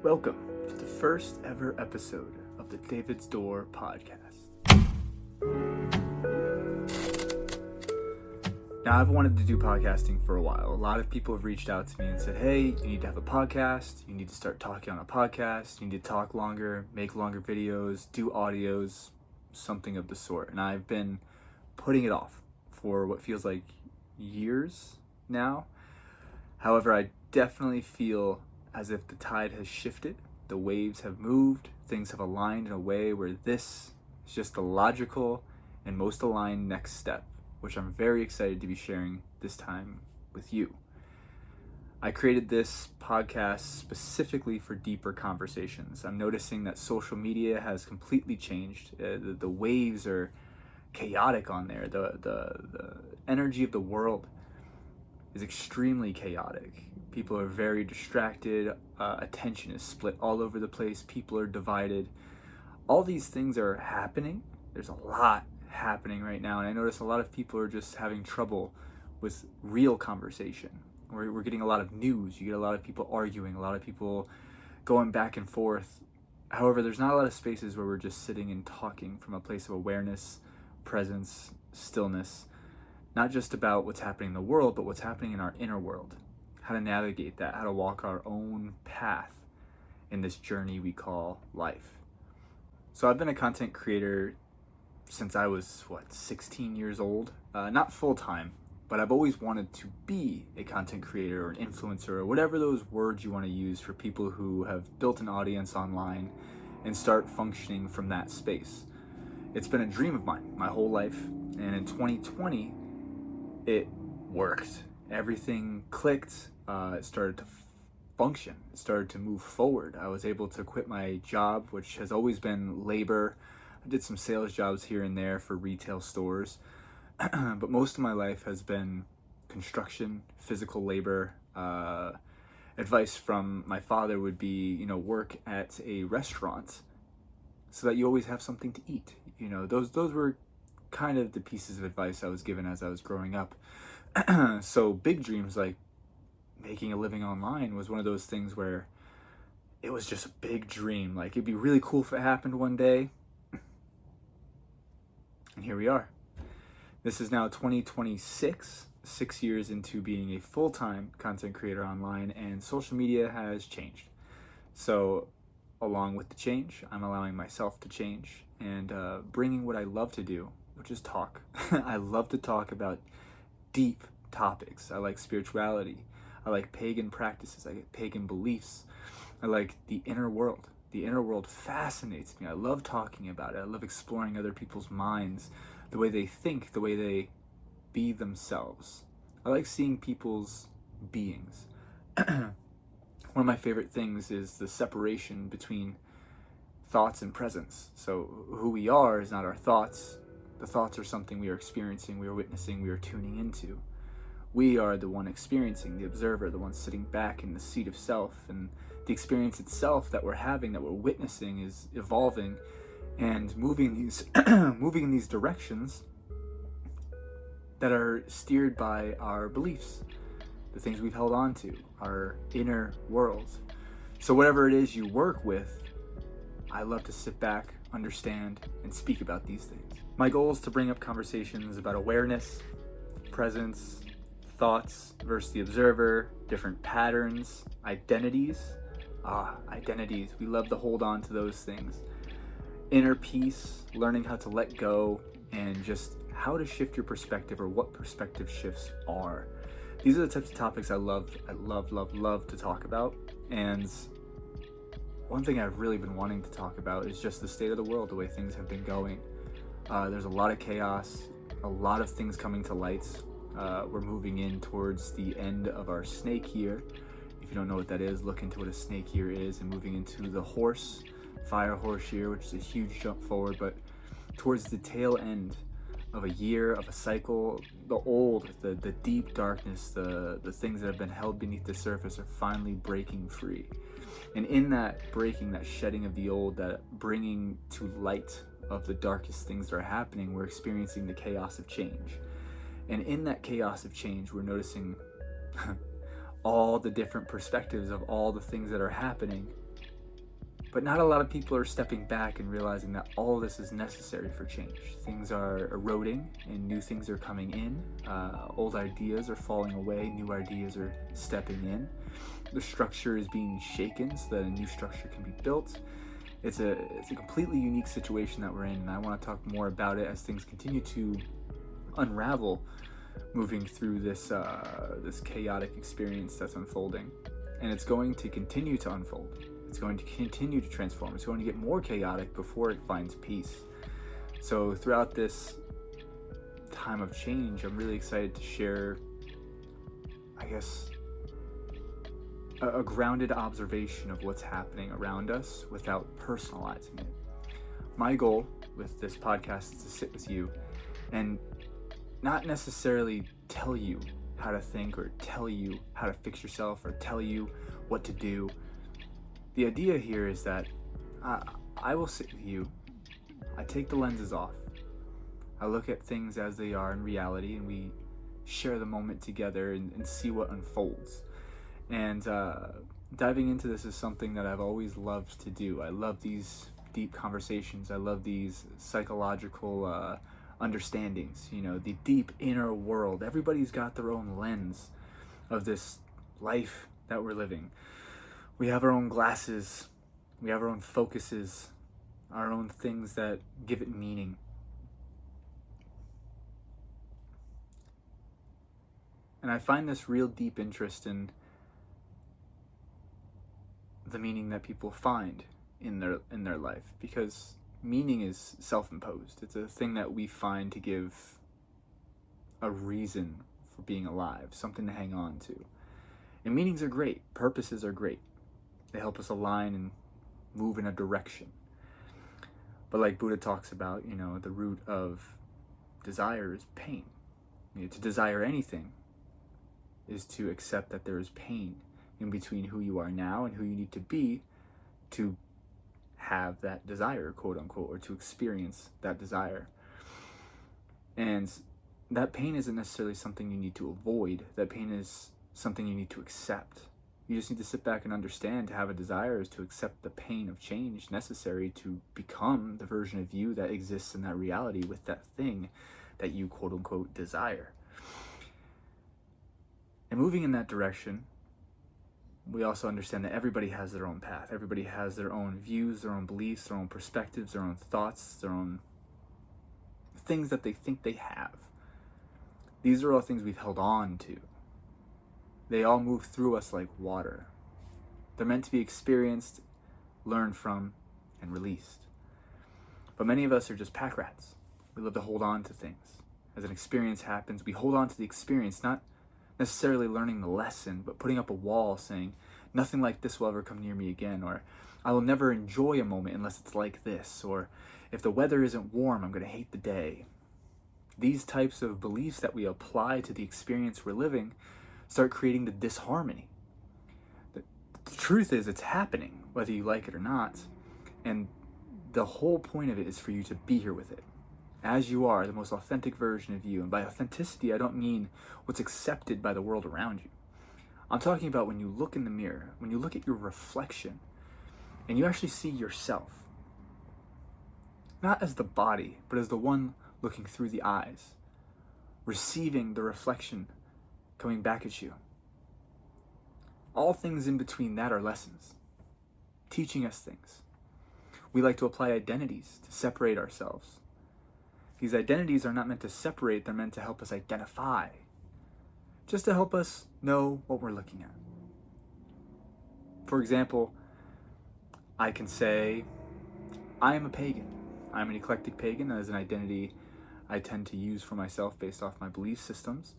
Welcome to the first ever episode of the David's Door podcast. Now, I've wanted to do podcasting for a while. A lot of people have reached out to me and said, hey, you need to have a podcast. You need to start talking on a podcast. You need to talk longer, make longer videos, do audios, something of the sort. And I've been putting it off for what feels like years now. However, I definitely feel as if the tide has shifted, the waves have moved, things have aligned in a way where this is just the logical and most aligned next step, which I'm very excited to be sharing this time with you. I created this podcast specifically for deeper conversations. I'm noticing that social media has completely changed. The waves are chaotic on there. The energy of the world is extremely chaotic. People are very distracted. Attention is split all over the place. People are divided. All these things are happening. There's a lot happening right now, and I notice a lot of people are just having trouble with real conversation. We're getting a lot of news. You get a lot of people arguing, a lot of people going back and forth. However, there's not a lot of spaces where we're just sitting and talking from a place of awareness, presence, stillness, not just about what's happening in the world, but what's happening in our inner world. How to navigate that, how to walk our own path in this journey we call life. So I've been a content creator since I was, 16 years old? Not full-time, but I've always wanted to be a content creator or an influencer or whatever those words you want to use for people who have built an audience online and start functioning from that space. It's been a dream of mine my whole life, and in 2020, it worked. Everything clicked. It started to function. It started to move forward. I was able to quit my job, which has always been labor. I did some sales jobs here and there for retail stores, but most of my life has been construction, physical labor. Advice from my father would be, work at a restaurant so that you always have something to eat. Those were kind of the pieces of advice I was given as I was growing up. So big dreams like making a living online was one of those things where it was just a big dream. Like, it'd be really cool if it happened one day. And here we are. This is now 2026, 6 years into being a full-time content creator online, and social media has changed. So along with the change, I'm allowing myself to change and bringing what I love to do, which is talk. I love to talk about deep topics. I like spirituality. I like pagan practices. I like pagan beliefs. I like the inner world. The inner world fascinates me. I love talking about it. I love exploring other people's minds, the way they think, the way they be themselves. I like seeing people's beings. One of my favorite things is the separation between thoughts and presence. So who we are is not our thoughts. The thoughts are something we are experiencing, we are witnessing, we are tuning into. We are the one experiencing, the observer, the one sitting back in the seat of self. And the experience itself that we're having, that we're witnessing, is evolving and moving in these directions that are steered by our beliefs, the things we've held on to, our inner world. So whatever it is you work with, I love to sit back, understand, and speak about these things. My goal is to bring up conversations about awareness, presence, thoughts versus the observer, different patterns, identities. Identities. We love to hold on to those things. Inner peace, learning how to let go, and just how to shift your perspective, or what perspective shifts are. These are the types of topics I love to talk about. And one thing I've really been wanting to talk about is just the state of the world, the way things have been going. There's a lot of chaos, a lot of things coming to light. We're moving in towards the end of our snake year. If you don't know what that is, look into what a snake year is, and moving into the fire horse year, which is a huge jump forward, but towards the tail end of a year, of a cycle. The deep darkness, the things that have been held beneath the surface are finally breaking free. And in that breaking, that shedding of the old, that bringing to light of the darkest things that are happening, we're experiencing the chaos of change. And in that chaos of change, we're noticing all the different perspectives of all the things that are happening But not a lot of people are stepping back and realizing that all this is necessary for change. Things are eroding and new things are coming in. Old ideas are falling away, new ideas are stepping in. The structure is being shaken so that a new structure can be built. It's a completely unique situation that we're in, and I want to talk more about it as things continue to unravel, moving through this chaotic experience that's unfolding. And it's going to continue to unfold. It's going to continue to transform. It's going to get more chaotic before it finds peace. So throughout this time of change, I'm really excited to share, I guess, a grounded observation of what's happening around us without personalizing it. My goal with this podcast is to sit with you and not necessarily tell you how to think or tell you how to fix yourself or tell you what to do. The idea here is that I will sit with you. I take the lenses off. I look at things as they are in reality, and we share the moment together and see what unfolds. And diving into this is something that I've always loved to do. I love these deep conversations. I love these psychological understandings, the deep inner world. Everybody's got their own lens of this life that we're living. We have our own glasses, we have our own focuses, our own things that give it meaning. And I find this real deep interest in the meaning that people find in their life, because meaning is self-imposed. It's a thing that we find to give a reason for being alive, something to hang on to. And meanings are great, purposes are great. They help us align and move in a direction. But like Buddha talks about, the root of desire is pain. To desire anything is to accept that there is pain in between who you are now and who you need to be to have that desire, quote unquote, or to experience that desire. And that pain isn't necessarily something you need to avoid. That pain is something you need to accept. You just need to sit back and understand to have a desire is to accept the pain of change necessary to become the version of you that exists in that reality with that thing that you, quote unquote, desire. And moving in that direction, we also understand that everybody has their own path. Everybody has their own views, their own beliefs, their own perspectives, their own thoughts, their own things that they think they have. These are all things we've held on to. They all move through us like water. They're meant to be experienced, learned from, and released. But many of us are just pack rats. We love to hold on to things. As an experience happens, we hold on to the experience, not necessarily learning the lesson, but putting up a wall saying, nothing like this will ever come near me again, or I will never enjoy a moment unless it's like this, or if the weather isn't warm, I'm going to hate the day. These types of beliefs that we apply to the experience we're living start creating the disharmony. The truth is, it's happening, whether you like it or not, and the whole point of it is for you to be here with it. As you are, the most authentic version of you. And by authenticity, I don't mean what's accepted by the world around you. I'm talking about when you look in the mirror, when you look at your reflection, and you actually see yourself. Not as the body, but as the one looking through the eyes, receiving the reflection coming back at you. All things in between that are lessons, teaching us things. We like to apply identities to separate ourselves. These identities are not meant to separate, they're meant to help us identify, just to help us know what we're looking at. For example, I can say, I am a pagan. I'm an eclectic pagan. That is an identity I tend to use for myself based off my belief systems.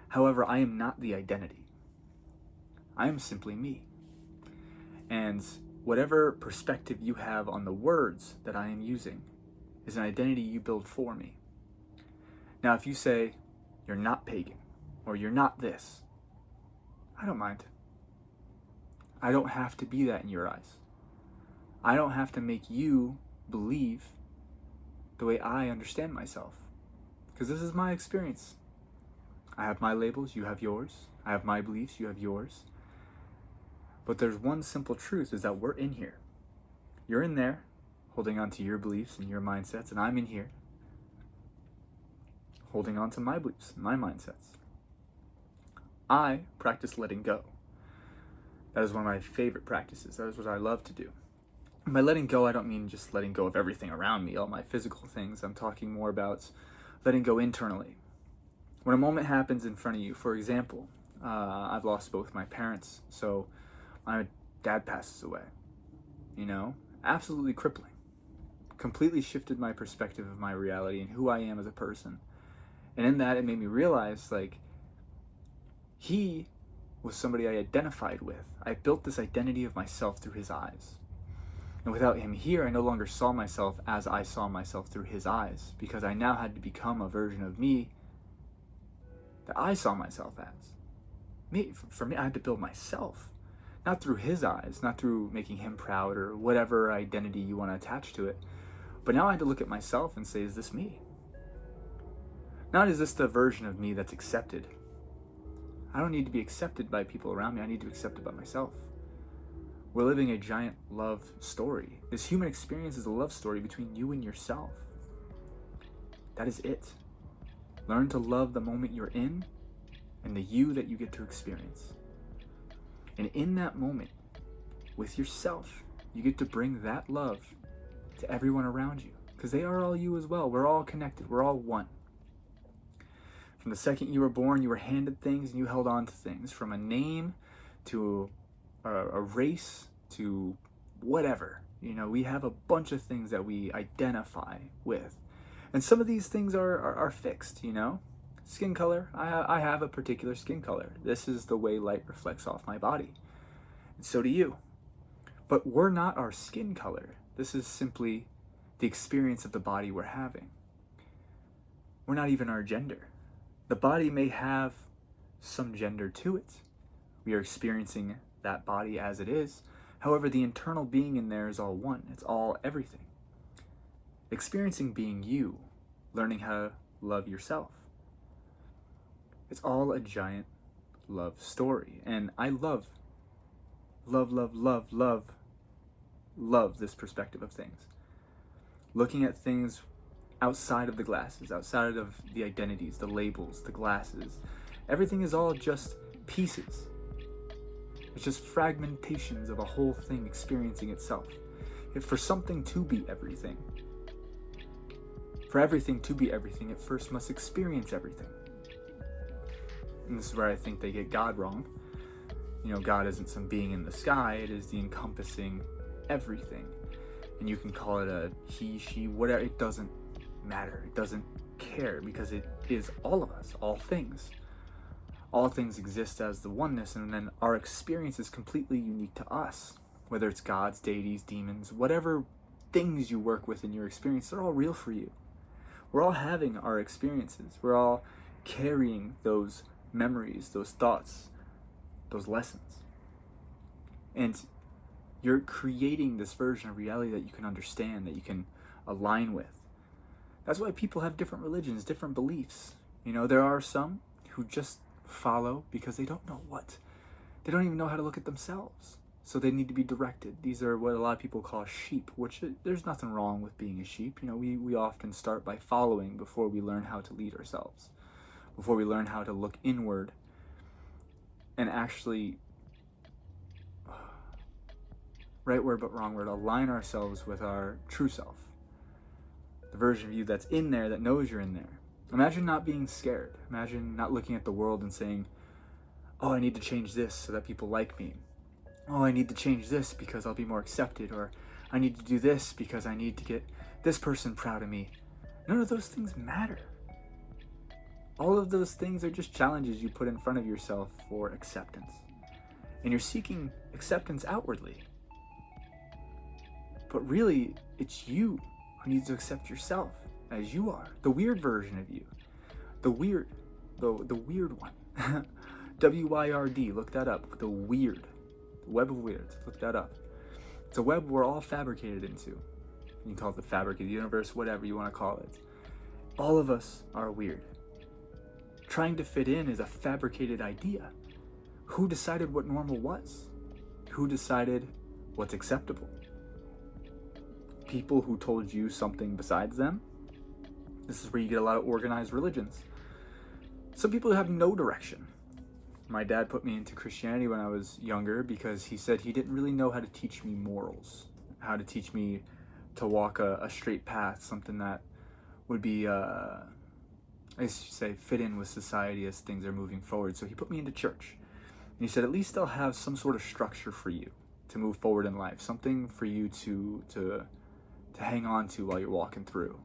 However, I am not the identity. I am simply me. And whatever perspective you have on the words that I am using is an identity you build for me. Now, if you say, you're not pagan, or you're not this, I don't mind. I don't have to be that in your eyes. I don't have to make you believe the way I understand myself, because this is my experience. I have my labels, you have yours. I have my beliefs, you have yours. But there's one simple truth, is that we're in here. You're in there, holding on to your beliefs and your mindsets, and I'm in here, holding on to my beliefs and my mindsets. I practice letting go. That is one of my favorite practices. That is what I love to do. And by letting go, I don't mean just letting go of everything around me, all my physical things. I'm talking more about letting go internally. When a moment happens in front of you, for example, I've lost both my parents, so my dad passes away, absolutely crippling. Completely shifted my perspective of my reality and who I am as a person. And in that, it made me realize, he was somebody I identified with. I built this identity of myself through his eyes. And without him here, I no longer saw myself as I saw myself through his eyes, because I now had to become a version of me that I saw myself as. For me, I had to build myself, not through his eyes, not through making him proud or whatever identity you want to attach to it. But now I had to look at myself and say, is this me? Not is this the version of me that's accepted. I don't need to be accepted by people around me. I need to be accepted by myself. We're living a giant love story. This human experience is a love story between you and yourself. That is it. Learn to love the moment you're in and the you that you get to experience. And in that moment, with yourself, you get to bring that love to everyone around you, because they are all you as well. We're all connected. We're all one. From the second you were born, you were handed things and you held on to things, from a name to a race to whatever. We have a bunch of things that we identify with. And some of these things are fixed, Skin color, I have a particular skin color. This is the way light reflects off my body. And so do you. But we're not our skin color. This is simply the experience of the body we're having. We're not even our gender. The body may have some gender to it. We are experiencing that body as it is. However, the internal being in there is all one. It's all everything. Experiencing being you, learning how to love yourself. It's all a giant love story. And I love this perspective of things. Looking at things outside of the glasses, outside of the identities, the labels, the glasses. Everything is all just pieces. It's just fragmentations of a whole thing experiencing itself. If for something to be everything, for everything to be everything, it first must experience everything. And this is where I think they get God wrong. God isn't some being in the sky, it is the encompassing everything. And you can call it a he, she, whatever, it doesn't matter. It doesn't care, because it is all of us, all things. All things exist as the oneness, and then our experience is completely unique to us. Whether it's gods, deities, demons, whatever things you work with in your experience, they're all real for you. We're all having our experiences. We're all carrying those memories, those thoughts, those lessons. And you're creating this version of reality that you can understand, that you can align with. That's why people have different religions, different beliefs. There are some who just follow because they don't know what. They don't even know how to look at themselves. So they need to be directed. These are what a lot of people call sheep, which there's nothing wrong with being a sheep. We often start by following before we learn how to lead ourselves, before we learn how to look inward and actually, right word but wrong word, align ourselves with our true self. The version of you that's in there, that knows you're in there. Imagine not being scared. Imagine not looking at the world and saying, oh, I need to change this so that people like me. Oh, I need to change this because I'll be more accepted. Or I need to do this because I need to get this person proud of me. None of those things matter. All of those things are just challenges you put in front of yourself for acceptance. And you're seeking acceptance outwardly. But really, it's you who needs to accept yourself as you are. The weird version of you. The weird one. W-Y-R-D, look that up. The weird. The web of weirds, look that up. It's a web we're all fabricated into. You can call it the fabric of the universe, whatever you want to call it. All of us are weird. Trying to fit in is a fabricated idea. Who decided what normal was? Who decided what's acceptable? people who told you something besides them. This is where you get a lot of organized religions. Some people have no direction. My dad put me into Christianity when I was younger because he said he didn't really know how to teach me morals, how to teach me to walk a straight path, something that would be, I used to say, fit in with society as things are moving forward. So he put me into church. And he said, at least they'll have some sort of structure for you to move forward in life, something for you to hang on to while you're walking through.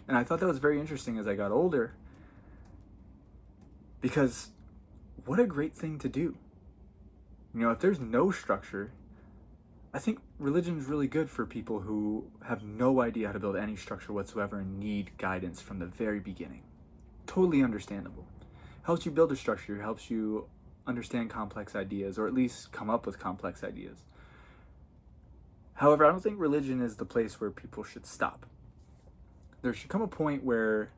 And I thought that was very interesting as I got older, because what a great thing to do. You know, if there's no structure, I think religion is really good for people who have no idea how to build any structure whatsoever and need guidance from the very beginning. Totally understandable. Helps you build a structure, helps you understand complex ideas, or at least come up with complex ideas. However, I don't think religion is the place where people should stop. There should come a point where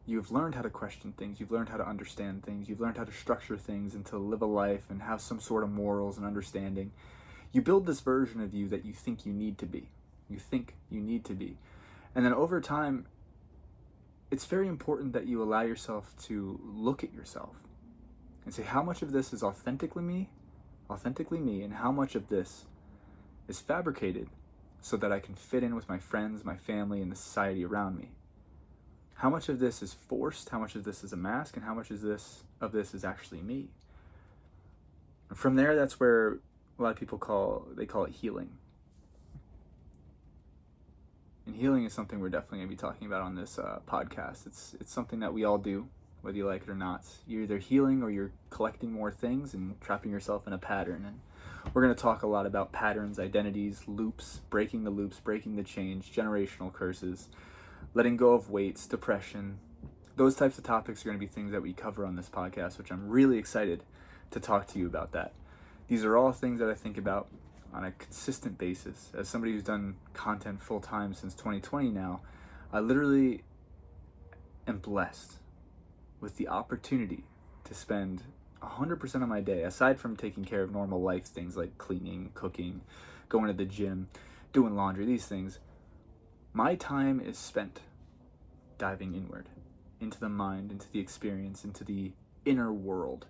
you've learned how to question things, you've learned how to understand things, you've learned how to structure things and to live a life and have some sort of morals and understanding. You build this version of you that you think you need to be. You think you need to be. And then over time, it's very important that you allow yourself to look at yourself and say, how much of this is authentically me, and how much of this is fabricated so that I can fit in with my friends, my family, and the society around me. How much of this is forced, how much of this is a mask, and how much of this is actually me. And from there, that's where a lot of people call it healing. And healing is something we're definitely going to be talking about on this podcast. It's something that we all do, whether you like it or not. You're either healing or you're collecting more things and trapping yourself in a pattern. And we're going to talk a lot about patterns, identities, loops, breaking the change, generational curses, letting go of weights, depression. Those types of topics are going to be things that we cover on this podcast, which I'm really excited to talk to you about that. These are all things that I think about on a consistent basis. As somebody who's done content full time since 2020 now, I literally am blessed with the opportunity to spend 100% of my day, aside from taking care of normal life things like cleaning, cooking, going to the gym, doing laundry, these things, my time is spent diving inward, into the mind, into the experience, into the inner world.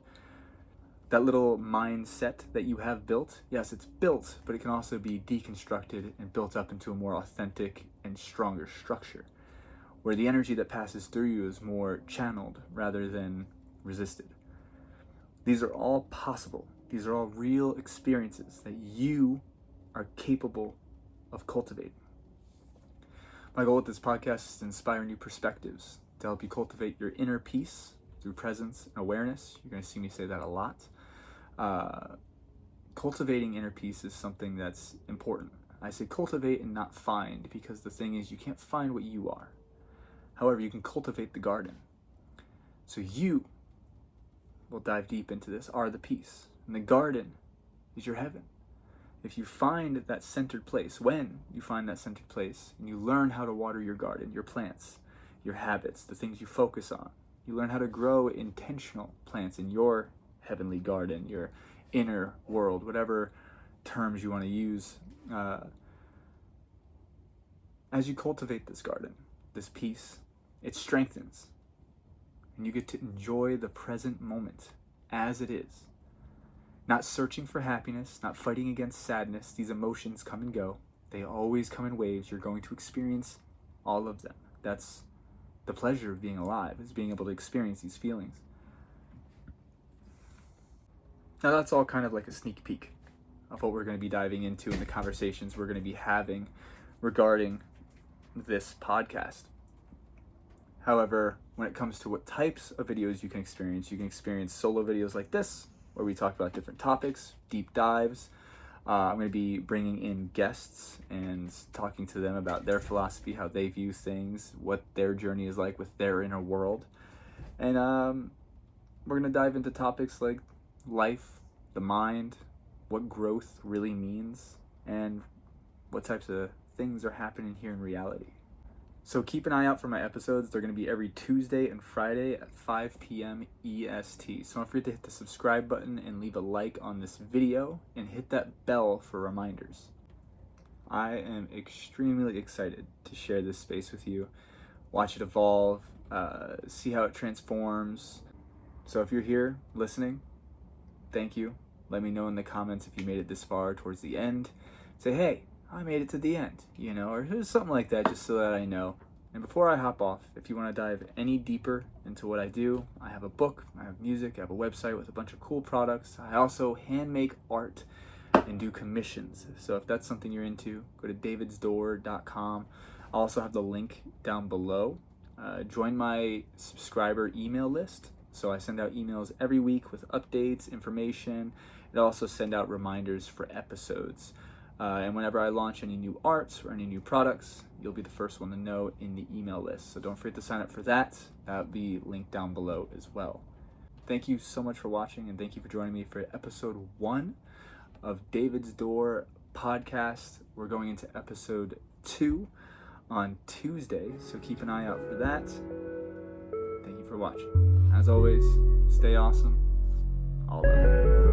That little mindset that you have built, yes, it's built, but it can also be deconstructed and built up into a more authentic and stronger structure, where the energy that passes through you is more channeled rather than resisted. These are all possible. These are all real experiences that you are capable of cultivating. My goal with this podcast is to inspire new perspectives, to help you cultivate your inner peace through presence and awareness. You're going to see me say that a lot. Cultivating inner peace is something that's important. I say cultivate and not find, because the thing is, you can't find what you are. However, you can cultivate the garden. So you, we'll dive deep into this, are the peace. And the garden is your heaven. If you find that centered place, when you find that centered place, and you learn how to water your garden, your plants, your habits, the things you focus on, you learn how to grow intentional plants in your heavenly garden, your inner world, whatever terms you want to use. As you cultivate this garden, this peace, it strengthens. And you get to enjoy the present moment as it is. Not searching for happiness, not fighting against sadness. These emotions come and go. They always come in waves. You're going to experience all of them. That's the pleasure of being alive, is being able to experience these feelings. Now that's all kind of like a sneak peek of what we're going to be diving into in the conversations we're going to be having regarding this podcast. However, when it comes to what types of videos you can experience solo videos like this, where we talk about different topics, deep dives. I'm going to be bringing in guests and talking to them about their philosophy, how they view things, what their journey is like with their inner world. And we're going to dive into topics like life, the mind, what growth really means, and what types of things are happening here in reality. So keep an eye out for my episodes. They're going to be every Tuesday and Friday at 5 p.m. EST. So don't forget to hit the subscribe button and leave a like on this video and hit that bell for reminders. I am extremely excited to share this space with you, watch it evolve, see how it transforms. So if you're here listening, thank you. Let me know in the comments if you made it this far towards the end. Say, hey, I made it to the end, or something like that, just so that I know. And before I hop off, if you want to dive any deeper into what I do, I have a book, I have music, I have a website with a bunch of cool products. I also hand make art and do commissions. So if that's something you're into, go to davidsdoor.com. I'll also have the link down below. Join my subscriber email list. So I send out emails every week with updates, information. I also send out reminders for episodes. And whenever I launch any new arts or any new products, you'll be the first one to know in the email list. So don't forget to sign up for that. That'll be linked down below as well. Thank you so much for watching, and thank you for joining me for episode 1 of David's Door podcast. We're going into episode 2 on Tuesday, so keep an eye out for that. Thank you for watching. As always, stay awesome. All love.